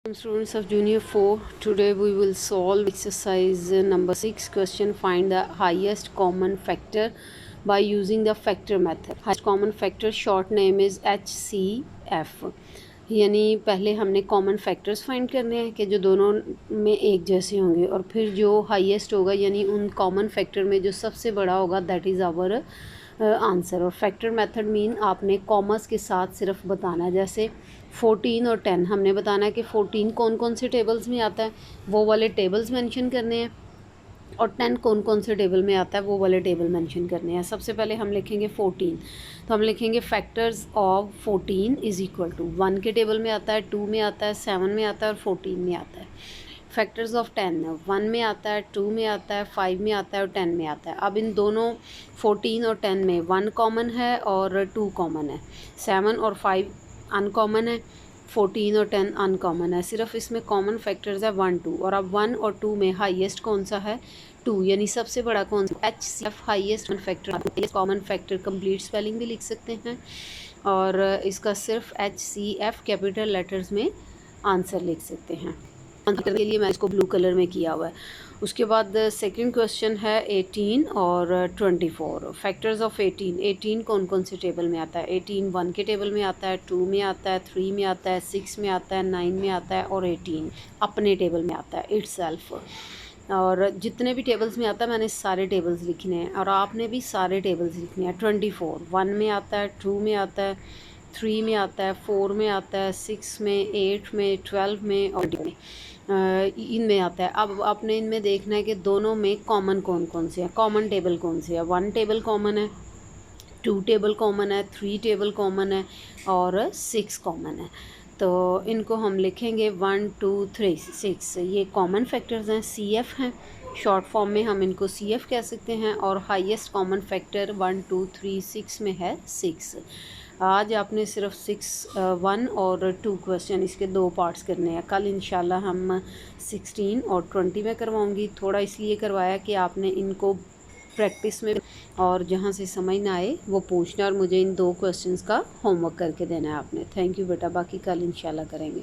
Students of Junior 4, today we will solve exercise number 6 question. Find the highest common factor by using the factor method. Highest common factor short name is HCF. यानी पहले हमने common factors find करने हैं कि जो दोनों में एक जैसे होंगे, और फिर जो हाईएस्ट होगा यानी उन कॉमन फैक्टर में जो सबसे बड़ा होगा दैट इज़ आवर आंसर। और फैक्टर मेथड मीन आपने कॉमर्स के साथ सिर्फ बताना है। जैसे 14 और 10 हमने बताना है कि 14 कौन कौन से टेबल्स में आता है, वो वाले टेबल्स मेंशन करने हैं, और 10 कौन कौन से टेबल में आता है वो वाले टेबल मेंशन करने हैं। सबसे पहले हम लिखेंगे 14, तो हम लिखेंगे factors of 14 is equal to 1 के टेबल में आता है, 2 में आता है, 7 में आता है और 14 में आता है। फैक्टर्स ऑफ 10 1 में आता है, 2 में आता है, 5 में आता है और 10 में आता है। अब इन दोनों 14 और 10 में 1 कॉमन है और 2 कॉमन है, 7 और 5 अनकॉमन है, 14 और 10 अनकॉमन है। सिर्फ इसमें कॉमन फैक्टर्स है 1 2, और अब 1 और 2 में हाईएस्ट कौन सा है, 2, यानी सबसे बड़ा कौन सा, HCF highest factor. Common factor complete spelling भी लिख सकते हैं, और इसका सिर्फ HCF कैपिटल लेटर्स में आंसर लिख सकते हैं। आंसर के लिए मैं इसको ब्लू कलर में किया हुआ है। उसके बाद सेकंड क्वेश्चन है 18 और 24। फैक्टर्स ऑफ 18 कौन कौन से टेबल में आता है। 18 1 के टेबल में आता है, 2 में आता है, 3 में आता है, 6 में आता है, 9 में आता है और 18 अपने टेबल में आता है इटसेल्फ। और जितने भी टेबल्स में आता है मैंने सारे टेबल्स लिखने हैं, और आपने भी सारे टेबल्स लिखने हैं। 24 1 में आता है, 2 में आता है, 3 में आता है, 4 में आता है, 6 में, 8 में, 12 में और इनमें आता है। अब आपने इनमें देखना है कि दोनों में कॉमन कौन कौन से हैं, कॉमन टेबल कौन से है। 1 टेबल कॉमन है, 2 टेबल कॉमन है, 3 टेबल कॉमन है और 6 कॉमन है। तो इनको हम लिखेंगे 1 2 3 6, ये कॉमन फैक्टर्स हैं, CF हैं। शॉर्ट फॉर्म में हम इनको CF कह सकते हैं। और हाईएस्ट कॉमन फैक्टर 1 2 3 6 में है 6। आज आपने सिर्फ 1 और 2 क्वेश्चन इसके 2 पार्ट्स करने हैं। कल इंशाल्लाह हम 16 और 20 में करवाऊंगी। थोड़ा इसलिए करवाया कि आपने इनको प्रैक्टिस में, और जहाँ से समझ ना आए वो पूछना, और मुझे इन 2 क्वेश्चंस का होमवर्क करके देना है आपने। थैंक यू बेटा, बाकी कल इंशाल्लाह करेंगे।